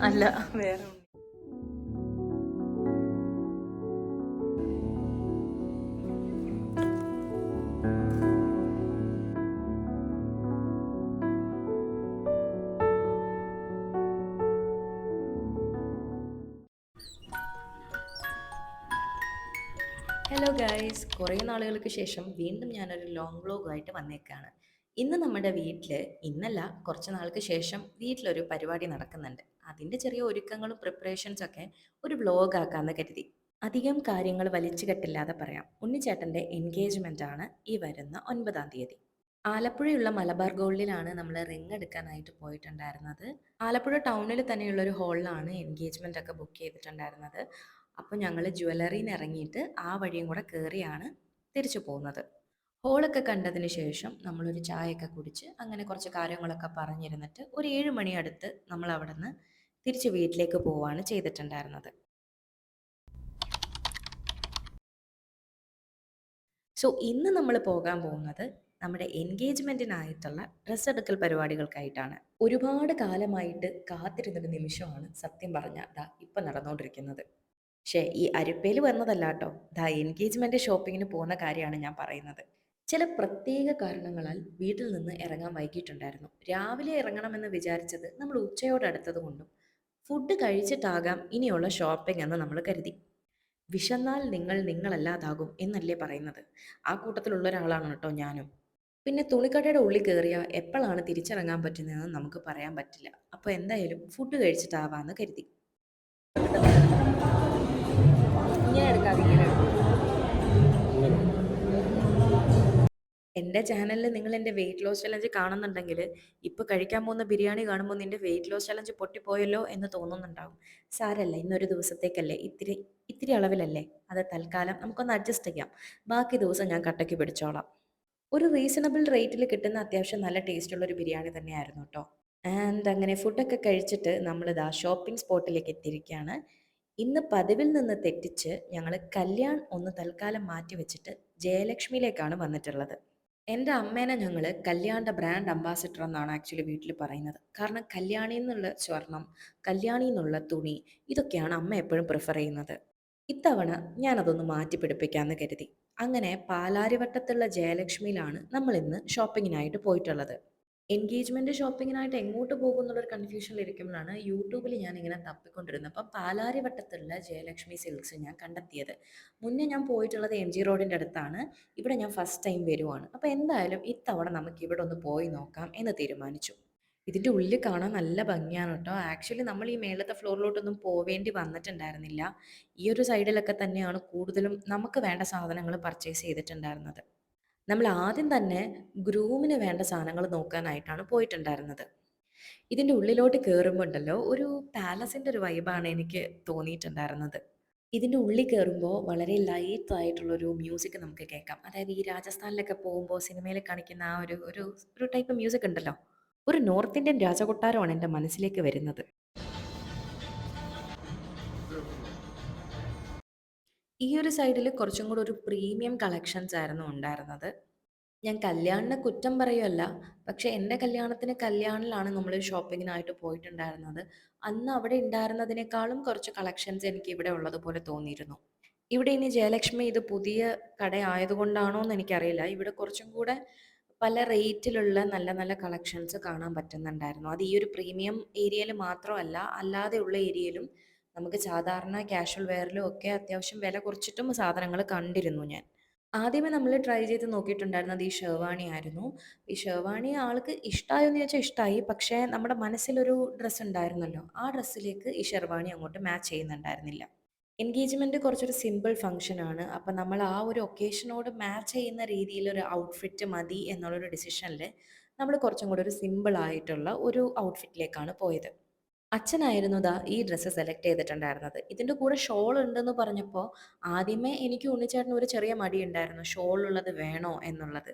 അല്ല വേറെ. Hello guys, കുറേ നാളുകൾക്ക് ശേഷം വീണ്ടും ഞാനൊരു ലോങ് വ്ലോഗുമായിട്ട് വന്നേക്കാണ്. ഇന്ന് നമ്മുടെ വീട്ടിൽ, ഇന്നല്ല കുറച്ച് നാൾക്ക് ശേഷം വീട്ടിലൊരു പരിപാടി നടക്കുന്നുണ്ട്. അതിൻ്റെ ചെറിയ ഒരുക്കങ്ങളും പ്രിപ്പറേഷൻസ് ഒക്കെ ഒരു വ്ലോഗ് ആക്കാമെന്ന് കരുതി. അധികം കാര്യങ്ങൾ വലിച്ചു കെട്ടില്ലാതെ പറയാം. ഉണ്ണിച്ചേട്ടൻ്റെ എൻഗേജ്മെൻ്റ് ആണ് ഈ വരുന്ന 9-ാം തീയതി. ആലപ്പുഴയുള്ള മലബാർ ഗോൾഡിലാണ് നമ്മൾ റിങ് എടുക്കാനായിട്ട് പോയിട്ടുണ്ടായിരുന്നത്. ആലപ്പുഴ ടൗണിൽ തന്നെയുള്ള ഒരു ഹോളിലാണ് എൻഗേജ്മെൻ്റ് ഒക്കെ ബുക്ക് ചെയ്തിട്ടുണ്ടായിരുന്നത്. അപ്പോൾ ഞങ്ങൾ ജ്വല്ലറിന്ന് ഇറങ്ങിയിട്ട് ആ വഴിയും കൂടെ കയറിയാണ് തിരിച്ചു പോകുന്നത്. ഹോളൊക്കെ കണ്ടതിന് ശേഷം നമ്മളൊരു ചായയൊക്കെ കുടിച്ച് അങ്ങനെ കുറച്ച് കാര്യങ്ങളൊക്കെ പറഞ്ഞിരുന്നിട്ട് ഒരു 7 മണി അടുത്ത് നമ്മൾ അവിടെ നിന്ന് തിരിച്ച് വീട്ടിലേക്ക് പോവുകയാണ് ചെയ്തിട്ടുണ്ടായിരുന്നത്. സോ ഇന്ന് നമ്മൾ പോകാൻ പോകുന്നത് നമ്മുടെ എൻഗേജ്മെൻറ്റിനായിട്ടുള്ള ഡ്രസ്സ് എടുക്കൽ പരിപാടികൾക്കായിട്ടാണ്. ഒരുപാട് കാലമായിട്ട് കാത്തിരുന്നൊരു നിമിഷമാണ് സത്യം പറഞ്ഞാൽ ദാ ഇപ്പം നടന്നുകൊണ്ടിരിക്കുന്നത്. പക്ഷേ ഈ അരിപ്പയിൽ വന്നതല്ല കേട്ടോ, ദാ എൻഗേജ്മെൻറ്റ് ഷോപ്പിങ്ങിന് പോകുന്ന കാര്യമാണ് ഞാൻ പറയുന്നത്. ചില പ്രത്യേക കാരണങ്ങളാൽ വീട്ടിൽ നിന്ന് ഇറങ്ങാൻ വൈകിട്ടുണ്ടായിരുന്നു. രാവിലെ ഇറങ്ങണമെന്ന് വിചാരിച്ചത് നമ്മൾ ഉച്ചയോടടുത്തത് കൊണ്ടും ഫുഡ് കഴിച്ചിട്ടാകാം ഇനിയുള്ള ഷോപ്പിംഗ് എന്ന് നമ്മൾ കരുതി. വിശന്നാൽ നിങ്ങൾ നിങ്ങളല്ലാതാകും എന്നല്ലേ പറയുന്നത്. ആ കൂട്ടത്തിലുള്ള ഒരാളാണ് കേട്ടോ ഞാനും. പിന്നെ തുണിക്കടയുടെ ഉള്ളിൽ കയറിയാൽ എപ്പോഴാണ് തിരിച്ചിറങ്ങാൻ പറ്റുന്നതെന്ന് നമുക്ക് പറയാൻ പറ്റില്ല. അപ്പോൾ എന്തായാലും ഫുഡ് കഴിച്ചിട്ടാവാന്ന് കരുതി. ഇങ്ങനെ എടുക്കാതെ ഇങ്ങനെ എടുക്കും. എൻ്റെ ചാനലിൽ നിങ്ങൾ എൻ്റെ വെയിറ്റ് ലോസ് ചലഞ്ച് കാണുന്നുണ്ടെങ്കിൽ ഇപ്പോൾ കഴിക്കാൻ പോകുന്ന ബിരിയാണി കാണുമ്പോൾ നിൻ്റെ വെയിറ്റ് ലോസ് ചലഞ്ച് പൊട്ടിപ്പോയല്ലോ എന്ന് തോന്നുന്നുണ്ടാവും. സാരല്ല, ഇന്നൊരു ദിവസത്തേക്കല്ലേ, ഇത്തിരി ഇത്തിരി അളവിലല്ലേ, അത് തൽക്കാലം നമുക്കൊന്ന് അഡ്ജസ്റ്റ് ചെയ്യാം. ബാക്കി ദിവസം ഞാൻ കട്ടയ്ക്ക് പിടിച്ചോളാം. ഒരു റീസണബിൾ റേറ്റിൽ കിട്ടുന്ന അത്യാവശ്യം നല്ല ടേസ്റ്റുള്ള ഒരു ബിരിയാണി തന്നെയായിരുന്നു കേട്ടോ. ആൻഡ് അങ്ങനെ ഫുഡൊക്കെ കഴിച്ചിട്ട് നമ്മളിതാ ഷോപ്പിംഗ് സ്പോട്ടിലേക്ക് എത്തിയിരിക്കുകയാണ്. ഇന്ന് പതിവിൽ നിന്ന് തെറ്റിച്ച് ഞങ്ങൾ കല്യാൺ ഒന്ന് തൽക്കാലം മാറ്റി വെച്ചിട്ട് ജയലക്ഷ്മിയിലേക്കാണ് വന്നിട്ടുള്ളത്. എൻ്റെ അമ്മേനെ ഞങ്ങൾ കല്യാണിൻ്റെ ബ്രാൻഡ് അംബാസിഡർ എന്നാണ് ആക്ച്വലി വീട്ടിൽ പറയുന്നത്. കാരണം കല്യാണിയിൽ നിന്നുള്ള സ്വർണം, കല്യാണിയിൽ നിന്നുള്ള തുണി, ഇതൊക്കെയാണ് അമ്മ എപ്പോഴും പ്രിഫർ ചെയ്യുന്നത്. ഇത്തവണ ഞാനതൊന്ന് മാറ്റി പിടിപ്പിക്കാമെന്ന് കരുതി. അങ്ങനെ പാലാരിവട്ടത്തുള്ള ജയലക്ഷ്മിയിലാണ് നമ്മൾ ഇന്ന് ഷോപ്പിങ്ങിനായിട്ട് പോയിട്ടുള്ളത്. എൻഗേജ്മെൻറ്റ് ഷോപ്പിങ്ങിനായിട്ട് എങ്ങോട്ട് പോകും എന്നുള്ളൊരു കൺഫ്യൂഷനിലിരിക്കുമ്പോഴാണ് യൂട്യൂബിൽ ഞാനിങ്ങനെ തപ്പിക്കൊണ്ടിരുന്നത്. അപ്പം പാലാരിവട്ടത്തുള്ള ജയലക്ഷ്മി സിൽക്സ് ഞാൻ കണ്ടെത്തിയത്. മുന്നേ ഞാൻ പോയിട്ടുള്ളത് MG റോഡിൻ്റെ അടുത്താണ്. ഇവിടെ ഞാൻ ഫസ്റ്റ് ടൈം വരുവാണ്. അപ്പോൾ എന്തായാലും ഇത്തവണ നമുക്ക് ഇവിടെ ഒന്ന് പോയി നോക്കാം എന്ന് തീരുമാനിച്ചു. ഇതിൻ്റെ ഉള്ളിൽ കാണാൻ നല്ല ഭംഗിയാണ് കേട്ടോ. ആക്ച്വലി നമ്മൾ ഈ മേളത്തെ ഫ്ലോറിലോട്ടൊന്നും പോവേണ്ടി വന്നിട്ടുണ്ടായിരുന്നില്ല. ഈ ഒരു സൈഡിലൊക്കെ തന്നെയാണ് കൂടുതലും നമുക്ക് വേണ്ട സാധനങ്ങൾ പർച്ചേസ് ചെയ്തിട്ടുണ്ടായിരുന്നത്. നമ്മൾ ആദ്യം തന്നെ ഗ്രൂമിന് വേണ്ട സാധനങ്ങൾ നോക്കാനായിട്ടാണ് പോയിട്ടുണ്ടായിരുന്നത്. ഇതിൻ്റെ ഉള്ളിലോട്ട് കയറുമ്പോൾ ഉണ്ടല്ലോ, ഒരു പാലസിൻ്റെ ഒരു വൈബാണ് എനിക്ക് തോന്നിയിട്ടുണ്ടായിരുന്നത്. ഇതിൻ്റെ ഉള്ളിൽ കയറുമ്പോൾ വളരെ ലൈറ്റ് ആയിട്ടുള്ളൊരു മ്യൂസിക് നമുക്ക് കേൾക്കാം. അതായത് ഈ രാജസ്ഥാനിലൊക്കെ പോകുമ്പോൾ സിനിമയിൽ കാണിക്കുന്ന ആ ഒരു ഒരു ഒരു ടൈപ്പ് മ്യൂസിക് ഉണ്ടല്ലോ, ഒരു നോർത്ത് ഇന്ത്യൻ രാജകൊട്ടാരമാണ് എൻ്റെ മനസ്സിലേക്ക് വരുന്നത്. ഈ ഒരു സൈഡിൽ കുറച്ചും കൂടെ ഒരു പ്രീമിയം കളക്ഷൻസ് ആയിരുന്നു ഉണ്ടായിരുന്നത്. ഞാൻ കല്യാണിനെ കുറ്റം പറയുമല്ല, പക്ഷേ എൻ്റെ കല്യാണത്തിന് കല്യാണിലാണ് നമ്മൾ ഷോപ്പിങ്ങിനായിട്ട് പോയിട്ടുണ്ടായിരുന്നത്. അന്ന് അവിടെ ഉണ്ടായിരുന്നതിനേക്കാളും കുറച്ച് കളക്ഷൻസ് എനിക്ക് ഇവിടെ ഉള്ളതുപോലെ തോന്നിയിരുന്നു. ഇവിടെ ഇനി ജയലക്ഷ്മി ഇത് പുതിയ കട ആയതുകൊണ്ടാണോ എന്ന് എനിക്കറിയില്ല. ഇവിടെ കുറച്ചും കൂടെ പല റേറ്റിലുള്ള നല്ല നല്ല കളക്ഷൻസ് കാണാൻ പറ്റുന്നുണ്ടായിരുന്നു. അത് ഈ ഒരു പ്രീമിയം ഏരിയയിൽ മാത്രമല്ല, അല്ലാതെയുള്ള ഏരിയയിലും നമുക്ക് സാധാരണ കാഷ്വൽ വെയറിലും ഒക്കെ അത്യാവശ്യം വില കുറച്ചിട്ടും സാധനങ്ങൾ കണ്ടിരുന്നു ഞാൻ. ആദ്യമേ നമ്മൾ ട്രൈ ചെയ്ത് നോക്കിയിട്ടുണ്ടായിരുന്നത് ഈ ഷെർവാണി ആയിരുന്നു. ഈ ഷെർവാണി ആൾക്ക് ഇഷ്ടമായോ എന്ന് ചോദിച്ചാൽ ഇഷ്ടമായി. പക്ഷേ നമ്മുടെ മനസ്സിലൊരു ഡ്രസ്സ് ഉണ്ടായിരുന്നല്ലോ, ആ ഡ്രസ്സിലേക്ക് ഈ ഷെർവാണി അങ്ങോട്ട് മാച്ച് ചെയ്യുന്നുണ്ടായിരുന്നില്ല. എൻഗേജ്മെൻറ്റ് കുറച്ചൊരു സിമ്പിൾ ഫംഗ്ഷനാണ്. അപ്പം നമ്മൾ ആ ഒരു ഒക്കേഷനോട് മാച്ച് ചെയ്യുന്ന രീതിയിലൊരു ഔട്ട്ഫിറ്റ് മതി എന്നുള്ളൊരു ഡിസിഷനിൽ നമ്മൾ കുറച്ചും കൂടെ ഒരു സിമ്പിൾ ആയിട്ടുള്ള ഒരു ഔട്ട്ഫിറ്റിലേക്കാണ് പോയത്. അച്ഛനായിരുന്നു ദാ ഈ ഡ്രസ്സ് സെലക്ട് ചെയ്തിട്ടുണ്ടായിരുന്നത്. ഇതിൻ്റെ കൂടെ ഷോൾ ഉണ്ടെന്ന് പറഞ്ഞപ്പോൾ ആദ്യമേ എനിക്ക് ഉണ്ണിച്ചേട്ടന് ഒരു ചെറിയ മടിയുണ്ടായിരുന്നു, ഷോൾ ഉള്ളത് വേണോ എന്നുള്ളത്.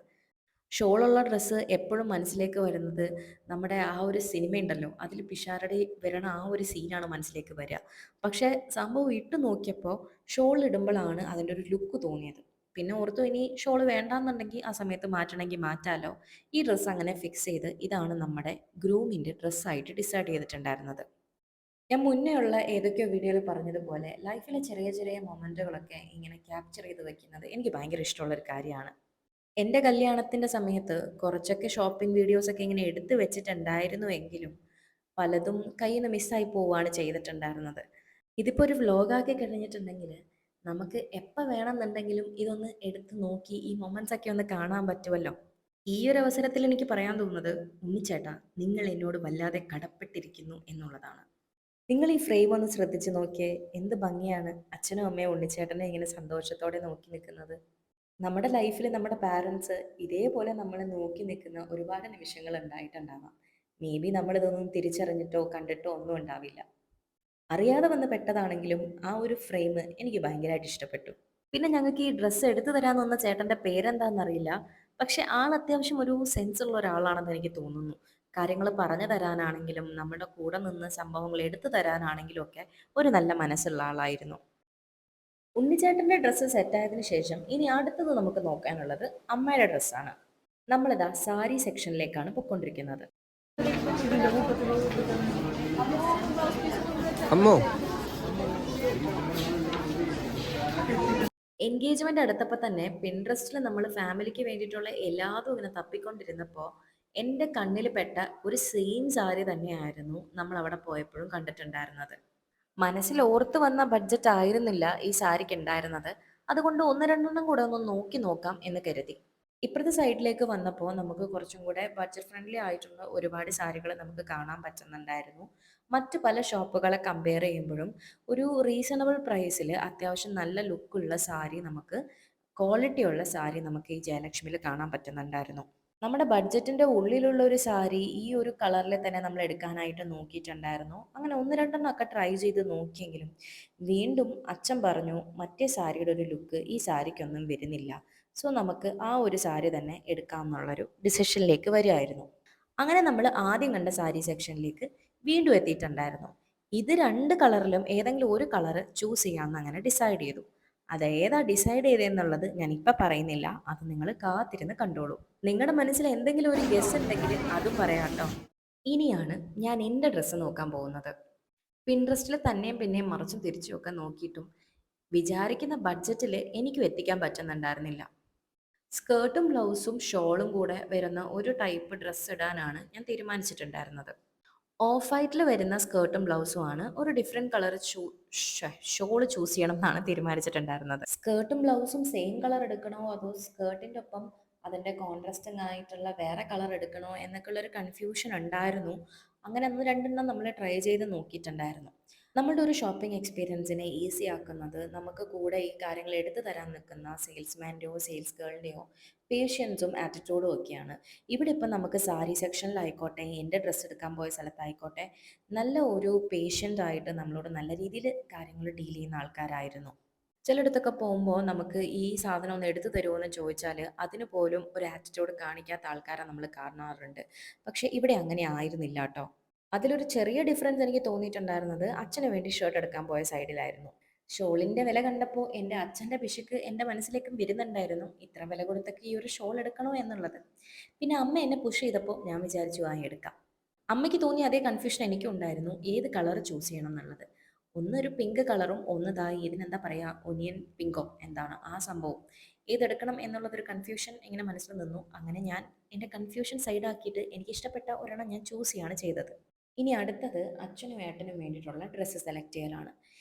ഷോളുള്ള ഡ്രസ്സ് എപ്പോഴും മനസ്സിലേക്ക് വരുന്നത് നമ്മുടെ ആ ഒരു സിനിമയുണ്ടല്ലോ, അതിൽ പിഷാരടി വരണ ആ ഒരു സീനാണ് മനസ്സിലേക്ക് വരിക. പക്ഷേ സംഭവം ഇട്ട് നോക്കിയപ്പോൾ ഷോൾ ഇടുമ്പോഴാണ് അതിൻ്റെ ഒരു ലുക്ക് തോന്നിയത്. പിന്നെ ഓർത്തു ഇനി ഷോൾ വേണ്ടാന്നുണ്ടെങ്കിൽ ആ സമയത്ത് മാറ്റണമെങ്കിൽ മാറ്റാലോ. ഈ ഡ്രസ്സ് അങ്ങനെ ഫിക്സ് ചെയ്ത് ഇതാണ് നമ്മുടെ ഗ്രൂമിൻ്റെ ഡ്രസ്സായിട്ട് ഡിസൈഡ് ചെയ്തിട്ടുണ്ടായിരുന്നത്. ഞാൻ മുന്നേ ഉള്ള ഏതൊക്കെയോ വീഡിയോയിൽ പറഞ്ഞതുപോലെ ലൈഫിലെ ചെറിയ ചെറിയ മൊമെൻറ്റുകളൊക്കെ ഇങ്ങനെ ക്യാപ്ചർ ചെയ്ത് വെക്കുന്നത് എനിക്ക് ഭയങ്കര ഇഷ്ടമുള്ളൊരു കാര്യമാണ്. എൻ്റെ കല്യാണത്തിൻ്റെ സമയത്ത് കുറച്ചൊക്കെ ഷോപ്പിംഗ് വീഡിയോസൊക്കെ ഇങ്ങനെ എടുത്ത് വെച്ചിട്ടുണ്ടായിരുന്നുവെങ്കിലും പലതും കയ്യിൽ നിന്ന് മിസ്സായി പോവുകയാണ് ചെയ്തിട്ടുണ്ടായിരുന്നത്. ഇതിപ്പോൾ ഒരു വ്ലോഗാക്കി കഴിഞ്ഞിട്ടുണ്ടെങ്കിൽ നമുക്ക് എപ്പോൾ വേണമെന്നുണ്ടെങ്കിലും ഇതൊന്ന് എടുത്ത് നോക്കി ഈ മൊമെന്റ്സ് ഒക്കെ ഒന്ന് കാണാൻ പറ്റുമല്ലോ. ഈ ഒരു അവസരത്തിൽ എനിക്ക് പറയാൻ തോന്നുന്നത്, ഉണ്ണിച്ചേട്ടാ, നിങ്ങൾ എന്നോട് വല്ലാതെ കടപ്പെട്ടിരിക്കുന്നു എന്നുള്ളതാണ്. നിങ്ങൾ ഈ ഫ്രെയിം ഒന്ന് ശ്രദ്ധിച്ച് നോക്കിയേ, എന്ത് ഭംഗിയാണ് അച്ഛനും അമ്മയും ഉണ്ണിച്ചേട്ടനെ ഇങ്ങനെ സന്തോഷത്തോടെ നോക്കി നിൽക്കുന്നത്. നമ്മുടെ ലൈഫിൽ നമ്മുടെ പാരൻസ് ഇതേപോലെ നമ്മളെ നോക്കി നിൽക്കുന്ന ഒരുപാട് നിമിഷങ്ങൾ ഉണ്ടായിട്ടുണ്ടാവാം. മേ ബി നമ്മളിതൊന്നും തിരിച്ചറിഞ്ഞിട്ടോ കണ്ടിട്ടോ ഒന്നും ഉണ്ടാവില്ല. അറിയാതെ വന്ന് പെട്ടതാണെങ്കിലും ആ ഒരു ഫ്രെയിം എനിക്ക് ഭയങ്കരമായിട്ട് ഇഷ്ടപ്പെട്ടു. പിന്നെ ഞങ്ങൾക്ക് ഈ ഡ്രസ്സ് എടുത്തു തരാൻ വന്ന ചേട്ടൻ്റെ പേരെന്താണെന്നറിയില്ല. പക്ഷെ ആൾ അത്യാവശ്യം ഒരു സെൻസ് ഉള്ള ഒരാളാണെന്ന് എനിക്ക് തോന്നുന്നു. കാര്യങ്ങൾ പറഞ്ഞു തരാനാണെങ്കിലും നമ്മുടെ കൂടെ നിന്ന് സംഭവങ്ങൾ എടുത്തു തരാനാണെങ്കിലും ഒക്കെ ഒരു നല്ല മനസ്സുള്ള ആളായിരുന്നു. ഉണ്ണിച്ചേട്ടൻ്റെ ഡ്രസ്സ് സെറ്റായതിനു ശേഷം ഇനി അടുത്തത് നമുക്ക് നോക്കാനുള്ളത് അമ്മയുടെ ഡ്രസ്സാണ്. നമ്മളിതാ സാരി സെക്ഷനിലേക്കാണ് പൊയ്ക്കൊണ്ടിരിക്കുന്നത്. അമ്മോ. എൻഗേജ്മെന്റ് അടുത്തപ്പോൾ തന്നെ പിൻട്രസ്റ്റിൽ നമ്മൾ ഫാമിലിക്ക് വേണ്ടിയിട്ടുള്ള എല്ലാതും ഇങ്ങനെ തപ്പിക്കൊണ്ടിരുന്നപ്പോൾ എൻ്റെ കണ്ണിൽ പെട്ട ഒരു സെയിം സാരി തന്നെയായിരുന്നു നമ്മൾ അവിടെ പോയപ്പോഴും കണ്ടിട്ടുണ്ടായിരുന്നത്. മനസ്സിൽ ഓർത്ത് വന്ന ബഡ്ജറ്റ് ആയിരുന്നില്ല ഈ സാരിക്ക് ഉണ്ടായിരുന്നത്. അതുകൊണ്ട് ഒന്ന് രണ്ടെണ്ണം കൂടെ ഒന്ന് നോക്കി നോക്കാം എന്ന് കരുതി. ഇപ്പുറത്തെ സൈഡിലേക്ക് വന്നപ്പോൾ നമുക്ക് കുറച്ചും കൂടെ ബഡ്ജറ്റ് ഫ്രണ്ട്ലി ആയിട്ടുള്ള ഒരുപാട് സാരികൾ നമുക്ക് കാണാൻ പറ്റുന്നുണ്ടായിരുന്നു. മറ്റ് പല ഷോപ്പുകളെ കമ്പയർ ചെയ്യുമ്പോഴും ഒരു റീസണബിൾ പ്രൈസിൽ അത്യാവശ്യം നല്ല ലുക്കുള്ള സാരി നമുക്ക്, ക്വാളിറ്റി ഉള്ള സാരി നമുക്ക് ഈ ജയലക്ഷ്മിയിൽ കാണാൻ പറ്റുന്നുണ്ടായിരുന്നു. നമ്മുടെ ബഡ്ജറ്റിന്റെ ഉള്ളിലുള്ള ഒരു സാരി ഈ ഒരു കളറിൽ തന്നെ നമ്മൾ എടുക്കാനായിട്ട് നോക്കിയിട്ടുണ്ടായിരുന്നു. അങ്ങനെ ഒന്ന് രണ്ടെണ്ണം ഒക്കെ ട്രൈ ചെയ്ത് നോക്കിയെങ്കിലും വീണ്ടും അച്ഛൻ പറഞ്ഞു മറ്റേ സാരിയുടെ ഒരു ലുക്ക് ഈ സാരിക്കൊന്നും വരുന്നില്ല. സോ നമുക്ക് ആ ഒരു സാരി തന്നെ എടുക്കാം എന്നുള്ളൊരു ഡിസിഷനിലേക്ക് വരികയായിരുന്നു. അങ്ങനെ നമ്മൾ ആദ്യം കണ്ട സാരി സെക്ഷനിലേക്ക് വീണ്ടും എത്തിയിട്ടുണ്ടായിരുന്നു. ഇത് രണ്ട് കളറിലും ഏതെങ്കിലും ഒരു കളർ ചൂസ് ചെയ്യാമെന്ന് അങ്ങനെ ഡിസൈഡ് ചെയ്തു. അത് ഏതാ ഡിസൈഡ് ചെയ്തതെന്നുള്ളത് ഞാൻ ഇപ്പം പറയുന്നില്ല, അത് നിങ്ങൾ കാത്തിരുന്ന് കണ്ടോളൂ. നിങ്ങളുടെ മനസ്സിൽ എന്തെങ്കിലും ഒരു ഗസ് ഉണ്ടെങ്കിൽ അതും പറയാം കേട്ടോ. ഇനിയാണ് ഞാൻ എൻ്റെ ഡ്രസ്സ് നോക്കാൻ പോകുന്നത്. പിൻട്രസ്റ്റിൽ തന്നെയും പിന്നെയും മറിച്ചും തിരിച്ചും ഒക്കെ നോക്കിയിട്ടും വിചാരിക്കുന്ന ബഡ്ജറ്റിൽ എനിക്കും എത്തിക്കാൻ പറ്റുന്നുണ്ടായിരുന്നില്ല. സ്കേർട്ടും ബ്ലൗസും ഷോളും കൂടെ വരുന്ന ഒരു ടൈപ്പ് ഡ്രസ്സ് ഇടാനാണ് ഞാൻ തീരുമാനിച്ചിട്ടുണ്ടായിരുന്നത്. ഓഫ് വൈറ്റിൽ വരുന്ന സ്കേർട്ടും ബ്ലൗസും ആണ്. ഒരു ഡിഫറെൻറ്റ് കളർ ഷോള് ചൂസ് ചെയ്യണം എന്നാണ് തീരുമാനിച്ചിട്ടുണ്ടായിരുന്നത്. സ്കേർട്ടും ബ്ലൗസും സെയിം കളർ എടുക്കണോ അതോ സ്കേർട്ടിൻ്റെ ഒപ്പം അതിൻ്റെ കോൺട്രാസ്റ്റിംഗ് ആയിട്ടുള്ള വേറെ കളർ എടുക്കണോ എന്നൊക്കെ ഉള്ളൊരു കൺഫ്യൂഷൻ ഉണ്ടായിരുന്നു. അങ്ങനെ ഒന്ന് രണ്ടെണ്ണം നമ്മൾ ട്രൈ ചെയ്ത് നോക്കിയിട്ടുണ്ടായിരുന്നു. നമ്മളുടെ ഒരു ഷോപ്പിംഗ് എക്സ്പീരിയൻസിനെ ഈസി ആക്കുന്നത് നമുക്ക് കൂടെ ഈ കാര്യങ്ങൾ എടുത്തു തരാൻ നിൽക്കുന്ന സെയിൽസ്മാൻ്റെയോ സെയിൽസ് ഗേളിൻ്റെയോ പേഷ്യൻസും ആറ്റിറ്റ്യൂഡും ഒക്കെയാണ്. ഇവിടെ ഇപ്പം നമുക്ക് സാരി സെക്ഷനിലായിക്കോട്ടെ, എൻ്റെ ഡ്രസ്സ് എടുക്കാൻ പോയ സ്ഥലത്തായിക്കോട്ടെ, നല്ല ഒരു പേഷ്യൻ്റ് ആയിട്ട് നമ്മളോട് നല്ല രീതിയിൽ കാര്യങ്ങൾ ഡീൽ ചെയ്യുന്ന ആൾക്കാരായിരുന്നു. ചിലയിടത്തൊക്കെ പോകുമ്പോൾ നമുക്ക് ഈ സാധനം ഒന്ന് എടുത്തു തരുമോ എന്ന് ചോദിച്ചാൽ അതിന് പോലും ഒരു ആറ്റിറ്റ്യൂഡ് കാണിക്കാത്ത ആൾക്കാരെ നമ്മൾ കാണാറുണ്ട്. പക്ഷേ ഇവിടെ അങ്ങനെ ആയിരുന്നില്ല കേട്ടോ. അതിലൊരു ചെറിയ ഡിഫറൻസ് എനിക്ക് തോന്നിയിട്ടുണ്ടായിരുന്നത് അച്ഛന് വേണ്ടി ഷർട്ട് എടുക്കാൻ പോയ സൈഡിലായിരുന്നു. ഷോളിൻ്റെ വില കണ്ടപ്പോൾ എൻ്റെ അച്ഛൻ്റെ പിശുക്ക് എൻ്റെ മനസ്സിലേക്കും വരുന്നുണ്ടായിരുന്നു, ഇത്ര വില കൊടുത്തൊക്കെ ഈ ഒരു ഷോൾ എടുക്കണോ എന്നുള്ളത്. പിന്നെ അമ്മ എന്നെ പുഷ് ചെയ്തപ്പോൾ ഞാൻ വിചാരിച്ചു ആ എടുക്കാം. അമ്മയ്ക്ക് തോന്നിയ അതേ കൺഫ്യൂഷൻ എനിക്കും ഉണ്ടായിരുന്നു, ഏത് കളർ ചൂസ് ചെയ്യണം എന്നുള്ളത്. ഒന്നൊരു പിങ്ക് കളറും ഒന്ന് ഇതിനെന്താ പറയുക, ഒനിയൻ പിങ്കോ എന്താണ് ആ സംഭവം, ഏതെടുക്കണം എന്നുള്ളതൊരു കൺഫ്യൂഷൻ ഇങ്ങനെ മനസ്സിൽ നിന്നു. അങ്ങനെ ഞാൻ എൻ്റെ കൺഫ്യൂഷൻ സൈഡാക്കിയിട്ട് എനിക്ക് ഇഷ്ടപ്പെട്ട ഒരെണ്ണം ഞാൻ ചൂസ് ചെയ്യാണ് ചെയ്തത്. ഇനി അടുത്തത് അച്ഛനും ഏട്ടനും വേണ്ടിയിട്ടുള്ള ഡ്രസ്സ് സെലക്ട് ചെയ്യലാണ്.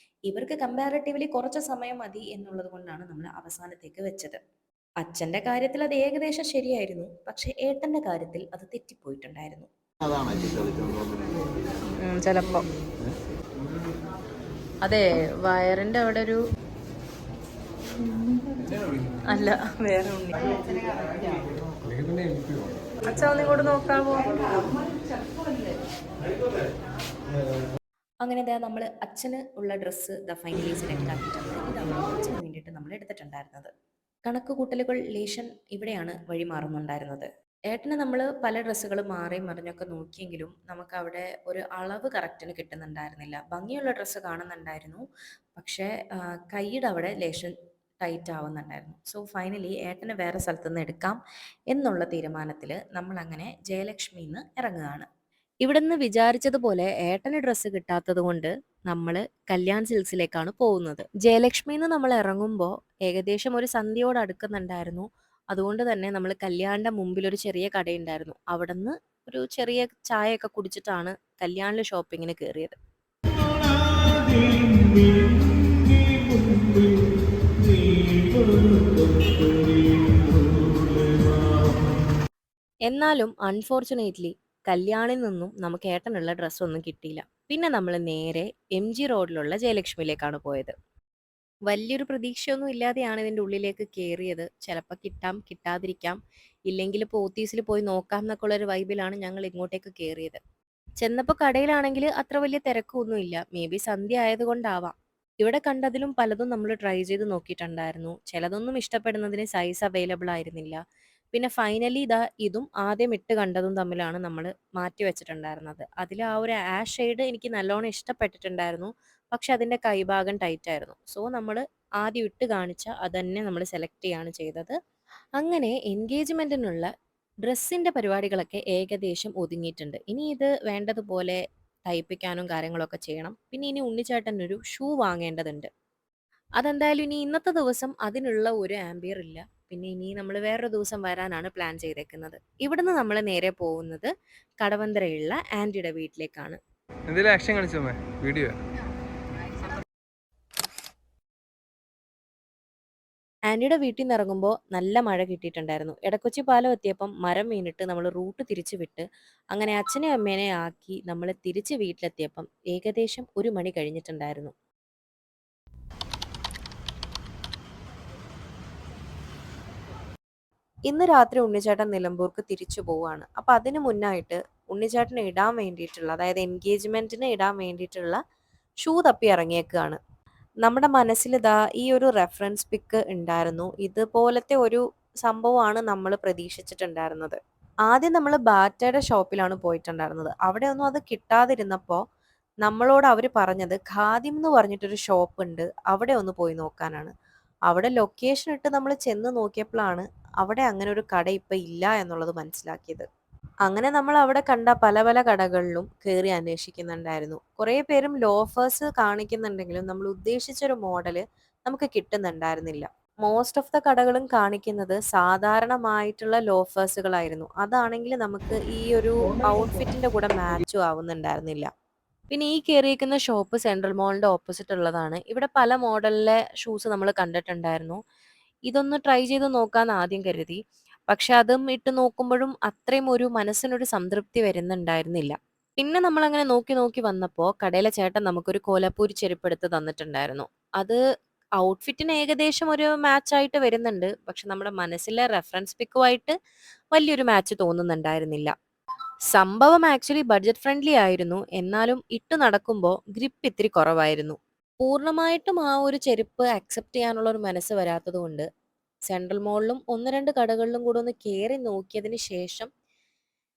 ഇവർക്ക് കമ്പാരിറ്റീവ്ലി കുറച്ച് സമയം മതി എന്നുള്ളത് കൊണ്ടാണ് നമ്മൾ അവസാനത്തേക്ക് വെച്ചത്. അച്ഛൻ്റെ കാര്യത്തിൽ അത് ഏകദേശം ശരിയായിരുന്നു, പക്ഷേ ഏട്ടൻ്റെ കാര്യത്തിൽ അത് തെറ്റിപ്പോയിട്ടുണ്ടായിരുന്നു. ചിലപ്പോ അതെ, വയറിന്റെ അവിടെ ഒരു അല്ല വേറെ ഉണ്ണി. അച്ഛൻ ഒന്നിങ്ങോട്ട് നോക്കാമോ? അങ്ങനെ ദാ നമ്മൾ അച്ഛന് ഉള്ള ഡ്രസ്സ് ഫൈനലി സെലക്ട് ആക്കിയിട്ടുണ്ട്. ഇതാണ് അച്ഛന് വേണ്ടിയിട്ട് നമ്മൾ എടുത്തിട്ടുണ്ടായിരുന്നത്. കണക്ക് കൂട്ടലുകൾ ലേശം ഇവിടെയാണ് വഴി മാറുന്നുണ്ടായിരുന്നത്. ഏട്ടന് നമ്മള് പല ഡ്രസ്സുകളും മാറിയും മറിഞ്ഞൊക്കെ നോക്കിയെങ്കിലും നമുക്കവിടെ ഒരു അളവ് കറക്റ്റിന് കിട്ടുന്നുണ്ടായിരുന്നില്ല. ഭംഗിയുള്ള ഡ്രസ്സ് കാണുന്നുണ്ടായിരുന്നു. പക്ഷേ കൈയുടെ അവിടെ ലേശം ടൈറ്റ് ആവുന്നുണ്ടായിരുന്നു. സോ ഫൈനലി ഏട്ടന് വേറെ സ്ഥലത്തുനിന്ന് എടുക്കാം എന്നുള്ള തീരുമാനത്തിൽ നമ്മളങ്ങനെ ജയലക്ഷ്മിന്ന് ഇറങ്ങുകയാണ്. ഇവിടുന്ന് വിചാരിച്ചതുപോലെ ഏട്ടന് ഡ്രസ്സ് കിട്ടാത്തത് കൊണ്ട് നമ്മള് കല്യാൺ സിൽക്സിലേക്കാണ് പോകുന്നത്. ജയലക്ഷ്മിന്ന് നമ്മൾ ഇറങ്ങുമ്പോൾ ഏകദേശം ഒരു സന്ധ്യയോട് അടുക്കുന്നുണ്ടായിരുന്നു. അതുകൊണ്ട് തന്നെ നമ്മൾ കല്യാണിന്റെ മുമ്പിൽ ഒരു ചെറിയ കടയുണ്ടായിരുന്നു. അവിടുന്ന് ഒരു ചെറിയ ചായയൊക്കെ കുടിച്ചിട്ടാണ് കല്യാണില് ഷോപ്പിങ്ങിന് കയറിയത്. എന്നാലും അൺഫോർച്ചുനേറ്റ്ലി കല്യാണിൽ നിന്നും നമുക്ക് ഏട്ടനുള്ള ഡ്രസ്സൊന്നും കിട്ടിയില്ല. പിന്നെ നമ്മൾ നേരെ MG റോഡിലുള്ള ജയലക്ഷ്മിയിലേക്കാണ് പോയത്. വലിയൊരു പ്രതീക്ഷയൊന്നും ഇല്ലാതെയാണ് ഇതിൻ്റെ ഉള്ളിലേക്ക് കേറിയത്. ചിലപ്പോൾ കിട്ടാം, കിട്ടാതിരിക്കാം. ഇല്ലെങ്കിൽ പോത്തീസിൽ പോയി നോക്കാം എന്നൊക്കെ ഉള്ളൊരു വൈബിലാണ് ഞങ്ങൾ ഇങ്ങോട്ടേക്ക് കേറിയത്. ചെന്നപ്പോൾ കടയിലാണെങ്കിൽ അത്ര വലിയ തിരക്കൊന്നുമില്ല. മേ ബി സന്ധ്യ ആയതുകൊണ്ടാവാം. ഇവിടെ കണ്ടതിലും പലതും നമ്മൾ ട്രൈ ചെയ്ത് നോക്കിയിട്ടുണ്ടായിരുന്നു. ചിലതൊന്നും ഇഷ്ടപ്പെടുന്നതിന് സൈസ് അവൈലബിൾ ആയിരുന്നില്ല. പിന്നെ ഫൈനലി ഇതാ ഇതും ആദ്യം ഇട്ട് കണ്ടതും തമ്മിലാണ് നമ്മൾ മാറ്റി വെച്ചിട്ടുണ്ടായിരുന്നത്. അതിൽ ആ ഒരു ആഷ് ഷെയ്ഡ് എനിക്ക് നല്ലോണം ഇഷ്ടപ്പെട്ടിട്ടുണ്ടായിരുന്നു. പക്ഷെ അതിൻ്റെ കൈഭാഗം ടൈറ്റ് ആയിരുന്നു. സോ നമ്മൾ ആദ്യം ഇട്ട് കാണിച്ച അതന്നെ നമ്മൾ സെലക്ട് ചെയ്യാണ് ചെയ്തത്. അങ്ങനെ എൻഗേജ്മെന്റിനുള്ള ഡ്രസ്സിന്റെ പരിപാടികളൊക്കെ ഏകദേശം ഒതുങ്ങിയിട്ടുണ്ട്. ഇനി ഇത് വേണ്ടതുപോലെ തയ്പ്പിക്കാനും കാര്യങ്ങളൊക്കെ ചെയ്യണം. പിന്നെ ഇനി ഉണ്ണിച്ചേട്ടനൊരു ഷൂ വാങ്ങേണ്ടതുണ്ട്. അതെന്തായാലും ഇനി ഇന്നത്തെ ദിവസം അതിനുള്ള ഒരു ആംബിയർ ഇല്ല. പിന്നെ ഇനി നമ്മൾ വേറൊരു ദിവസം വരാനാണ് പ്ലാൻ ചെയ്തേക്കുന്നത്. ഇവിടുന്ന് നമ്മൾ നേരെ പോകുന്നത് കടവന്തരയുള്ള ആന്റിയുടെ വീട്ടിലേക്കാണ്. എന്തെങ്കിലും ആക്ഷൻ കാണിച്ചോ വീഡിയോ? ആന്റിയുടെ വീട്ടിൽ നിന്ന് ഇറങ്ങുമ്പോൾ നല്ല മഴ കിട്ടിയിട്ടുണ്ടായിരുന്നു. എടക്കൊച്ചി പാലം എത്തിയപ്പം മരം വീണിട്ട് നമ്മൾ റൂട്ട് തിരിച്ചു വിട്ട് അങ്ങനെ അച്ഛനെ അമ്മേനെ ആക്കി നമ്മൾ തിരിച്ച് വീട്ടിലെത്തിയപ്പം ഏകദേശം 1 മണി കഴിഞ്ഞിട്ടുണ്ടായിരുന്നു. ഇന്ന് രാത്രി ഉണ്ണിച്ചേട്ടൻ നിലമ്പൂർക്ക് തിരിച്ചു പോവാണ്. അപ്പൊ അതിന് മുന്നായിട്ട് ഉണ്ണിച്ചേട്ടന് ഇടാൻ വേണ്ടിയിട്ടുള്ള, അതായത് എൻഗേജ്മെന്റിന് ഇടാൻ വേണ്ടിയിട്ടുള്ള ഷൂ തപ്പി ഇറങ്ങിയേക്കാണ്. നമ്മുടെ മനസ്സിൽ ഇതാ ഈ ഒരു റെഫറൻസ് പിക്ക് ഉണ്ടായിരുന്നു. ഇതുപോലത്തെ ഒരു സംഭവമാണ് നമ്മൾ പ്രതീക്ഷിച്ചിട്ടുണ്ടായിരുന്നത്. ആദ്യം നമ്മൾ ബാറ്റയുടെ ഷോപ്പിലാണ് പോയിട്ടുണ്ടായിരുന്നത്. അവിടെ ഒന്നും അത് കിട്ടാതിരുന്നപ്പോൾ നമ്മളോട് അവർ പറഞ്ഞത് ഖാദിം എന്ന് പറഞ്ഞിട്ടൊരു ഷോപ്പ് ഉണ്ട്, അവിടെ ഒന്ന് പോയി നോക്കാനാണ്. അവിടെ ലൊക്കേഷൻ ഇട്ട് നമ്മൾ ചെന്ന് നോക്കിയപ്പോഴാണ് അവിടെ അങ്ങനെ ഒരു കട ഇപ്പം ഇല്ല എന്നുള്ളത് മനസ്സിലാക്കിയത്. അങ്ങനെ നമ്മൾ അവിടെ കണ്ട പല പല കടകളിലും കയറി അന്വേഷിക്കുന്നുണ്ടായിരുന്നു. കുറേ പേരും ലോഫേഴ്സ് കാണിക്കുന്നുണ്ടെങ്കിലും നമ്മൾ ഉദ്ദേശിച്ചൊരു മോഡല് നമുക്ക് കിട്ടുന്നുണ്ടായിരുന്നില്ല. മോസ്റ്റ് ഓഫ് ദ കടകളും കാണിക്കുന്നത് സാധാരണമായിട്ടുള്ള ലോഫേഴ്സുകളായിരുന്നു. അതാണെങ്കിൽ നമുക്ക് ഈ ഒരു ഔട്ട്ഫിറ്റിന്റെ കൂടെ മാച്ചും ആവുന്നുണ്ടായിരുന്നില്ല. പിന്നെ ഈ കേറിയേക്കുന്ന ഷോപ്പ് സെൻട്രൽ മോളിന്റെ ഓപ്പോസിറ്റ് ഉള്ളതാണ്. ഇവിടെ പല മോഡലിലെ ഷൂസ് നമ്മൾ കണ്ടിട്ടുണ്ടായിരുന്നു. ഇതൊന്ന് ട്രൈ ചെയ്ത് നോക്കാന്ന് ആദ്യം കരുതി. പക്ഷെ അതും ഇട്ട് നോക്കുമ്പോഴും അത്രയും ഒരു മനസ്സിനൊരു സംതൃപ്തി വരുന്നുണ്ടായിരുന്നില്ല. പിന്നെ നമ്മളങ്ങനെ നോക്കി നോക്കി വന്നപ്പോൾ കടയിലെ ചേട്ടൻ നമുക്കൊരു കോലാപ്പൂരി ചെരുപ്പ് എടുത്ത് തന്നിട്ടുണ്ടായിരുന്നു. അത് ഔട്ട്ഫിറ്റിന് ഏകദേശം ഒരു മാച്ച് ആയിട്ട് വരുന്നുണ്ട്. പക്ഷെ നമ്മുടെ മനസ്സിലെ റെഫറൻസ് പിക്കുമായിട്ട് വലിയൊരു മാച്ച് തോന്നുന്നുണ്ടായിരുന്നില്ല. സംഭവം ആക്ച്വലി ബഡ്ജറ്റ് ഫ്രണ്ട്ലി ആയിരുന്നു. എന്നാലും ഇട്ട് നടക്കുമ്പോൾ ഗ്രിപ്പ് ഇത്തിരി കുറവായിരുന്നു. പൂർണ്ണമായിട്ടും ആ ഒരു ചെരുപ്പ് അക്സെപ്റ്റ് ചെയ്യാനുള്ള ഒരു മനസ്സ് വരാത്തത് കൊണ്ട് സെൻട്രൽ മോളിലും 1, 2 കടകളിലും കൂടെ ഒന്ന് കേറി നോക്കിയതിന് ശേഷം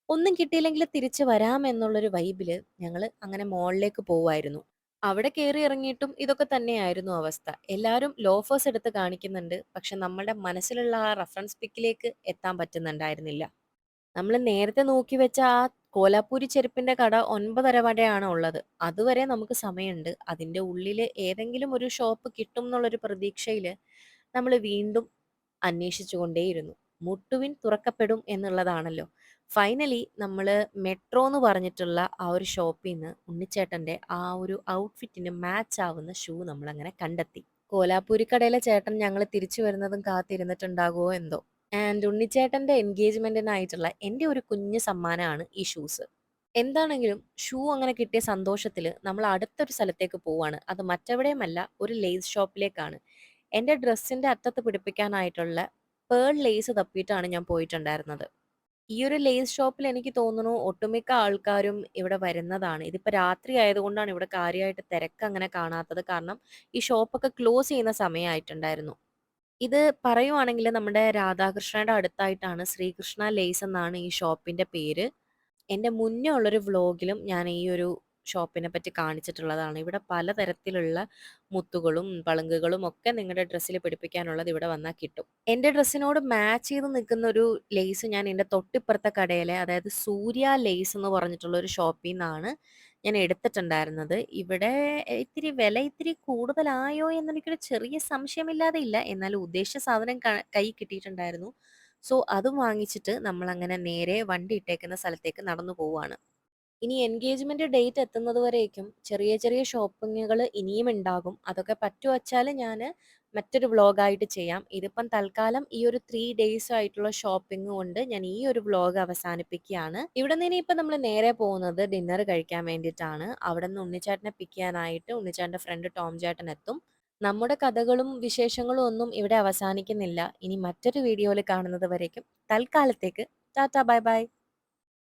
ഒന്നും കിട്ടിയില്ലെങ്കിൽ തിരിച്ച് വരാം എന്നുള്ളൊരു വൈബില് ഞങ്ങള് അങ്ങനെ മോളിലേക്ക് പോവായിരുന്നു. അവിടെ കേറി ഇറങ്ങിയിട്ടും ഇതൊക്കെ തന്നെയായിരുന്നു അവസ്ഥ. എല്ലാരും ലോഫേഴ്സ് എടുത്ത് കാണിക്കുന്നുണ്ട്. പക്ഷെ നമ്മുടെ മനസ്സിലുള്ള ആ റഫറൻസ് പിക്കിലേക്ക് എത്താൻ പറ്റുന്നുണ്ടായിരുന്നില്ല. നമ്മൾ നേരത്തെ നോക്കി വെച്ച ആ കോലാപ്പൂരി ചെരുപ്പിന്റെ കട 9:30 വരെയാണ് ഉള്ളത്. അതുവരെ നമുക്ക് സമയമുണ്ട്. അതിന്റെ ഉള്ളില് ഏതെങ്കിലും ഒരു ഷോപ്പ് കിട്ടും എന്നുള്ളൊരു പ്രതീക്ഷയില് നമ്മൾ വീണ്ടും അന്വേഷിച്ചുകൊണ്ടേയിരുന്നു. മുട്ടുവിൻ തുറക്കപ്പെടും എന്നുള്ളതാണല്ലോ. ഫൈനലി നമ്മൾ മെട്രോ എന്ന് പറഞ്ഞിട്ടുള്ള ആ ഒരു ഷോപ്പിൽ നിന്ന് ഉണ്ണിച്ചേട്ടന്റെ ആ ഒരു ഔട്ട്ഫിറ്റിന് മാച്ച് ആവുന്ന ഷൂ നമ്മൾ അങ്ങനെ കണ്ടെത്തി. കോലാപ്പൂരി കടയിലെ ചേട്ടൻ ഞങ്ങൾ തിരിച്ചു വരുന്നതും കാത്തിരുന്നിട്ടുണ്ടാകുമോ എന്തോ. ആൻഡ് ഉണ്ണിച്ചേട്ടന്റെ എൻഗേജ്മെന്റിനായിട്ടുള്ള എൻ്റെ ഒരു കുഞ്ഞു സമ്മാനമാണ് ഈ ഷൂസ്. എന്താണെങ്കിലും ഷൂ അങ്ങനെ കിട്ടിയ സന്തോഷത്തിൽ നമ്മൾ അടുത്തൊരു സ്ഥലത്തേക്ക് പോവാണ്. അത് മറ്റെവിടെയുമല്ല, ഒരു ലേസ് ഷോപ്പിലേക്കാണ്. എൻ്റെ ഡ്രസ്സിന്റെ അറ്റത്ത് പിടിപ്പിക്കാനായിട്ടുള്ള പേൾ ലേസ് തപ്പിയിട്ടാണ് ഞാൻ പോയിട്ടുണ്ടായിരുന്നത്. ഈ ഒരു ലേസ് ഷോപ്പിൽ എനിക്ക് തോന്നുന്നു ഒട്ടുമിക്ക ആൾക്കാരും ഇവിടെ വരുന്നതാണ്. ഇതിപ്പോ രാത്രി ആയതുകൊണ്ടാണ് ഇവിടെ കാര്യമായിട്ട് തിരക്ക് അങ്ങനെ കാണാത്തത്. കാരണം ഈ ഷോപ്പൊക്കെ ക്ലോസ് ചെയ്യുന്ന സമയമായിട്ടുണ്ടായിരുന്നു. ഇത് പറയുവാണെങ്കിൽ നമ്മുടെ രാധാകൃഷ്ണയുടെ അടുത്തായിട്ടാണ്. ശ്രീകൃഷ്ണ ലേസ് എന്നാണ് ഈ ഷോപ്പിന്റെ പേര്. എൻ്റെ മുന്നേ ഉള്ളൊരു വ്ലോഗിലും ഞാൻ ഈ ഒരു ഷോപ്പിനെ പറ്റി കാണിച്ചിട്ടുള്ളതാണ്. ഇവിടെ പലതരത്തിലുള്ള മുത്തുകളും പളുങ്കുകളും ഒക്കെ നിങ്ങളുടെ ഡ്രസ്സിൽ പിടിപ്പിക്കാനുള്ളത് ഇവിടെ വന്നാൽ കിട്ടും. എൻ്റെ ഡ്രസ്സിനോട് മാച്ച് ചെയ്ത് നിൽക്കുന്ന ഒരു ലേസ് ഞാൻ എൻ്റെ തൊട്ടിപ്പുറത്തെ കടയിലെ, അതായത് സൂര്യ ലേസ് എന്ന് പറഞ്ഞിട്ടുള്ള ഒരു ഷോപ്പിൽ നിന്നാണ് ഞാൻ എടുത്തിട്ടുണ്ടായിരുന്നത്. ഇവിടെ ഇത്തിരി കൂടുതലായോ എന്നെനിക്കൊരു ചെറിയ സംശയമില്ലാതെ ഇല്ല. എന്നാലും ഉദ്ദേശിച്ച സാധനം കയ്യിൽ കിട്ടിയിട്ടുണ്ടായിരുന്നു. സോ അതും വാങ്ങിച്ചിട്ട് നമ്മളങ്ങനെ നേരെ വണ്ടി ഇട്ടേക്കുന്ന സ്ഥലത്തേക്ക് നടന്നു പോവാണ്. ഇനി എൻഗേജ്മെന്റ് ഡേറ്റ് എത്തുന്നത് വരേക്കും ചെറിയ ചെറിയ ഷോപ്പിങ്ങുകൾ ഇനിയും ഉണ്ടാകും. അതൊക്കെ പറ്റുവച്ചാൽ ഞാൻ മറ്റൊരു വ്ളോഗായിട്ട് ചെയ്യാം. ഇതിപ്പം തൽക്കാലം ഈ ഒരു 3 ഡേയ്സ് ആയിട്ടുള്ള ഷോപ്പിംഗ് കൊണ്ട് ഞാൻ ഈ ഒരു വ്ളോഗ് അവസാനിപ്പിക്കുകയാണ്. ഇവിടെ നിന്ന് ഇനിയിപ്പോൾ നമ്മൾ നേരെ പോകുന്നത് ഡിന്നർ കഴിക്കാൻ വേണ്ടിയിട്ടാണ്. അവിടെ നിന്ന് ഉണ്ണിച്ചേട്ടനെ പിക്ക് ചെയ്യാനായിട്ട് ഉണ്ണിച്ചേട്ടൻ്റെ ഫ്രണ്ട് ടോം ചേട്ടൻ എത്തും. നമ്മുടെ കഥകളും വിശേഷങ്ങളും ഒന്നും ഇവിടെ അവസാനിക്കുന്നില്ല. ഇനി മറ്റൊരു വീഡിയോയിൽ കാണുന്നത് വരേക്കും തൽക്കാലത്തേക്ക് ടാറ്റാ ബൈ ബൈ.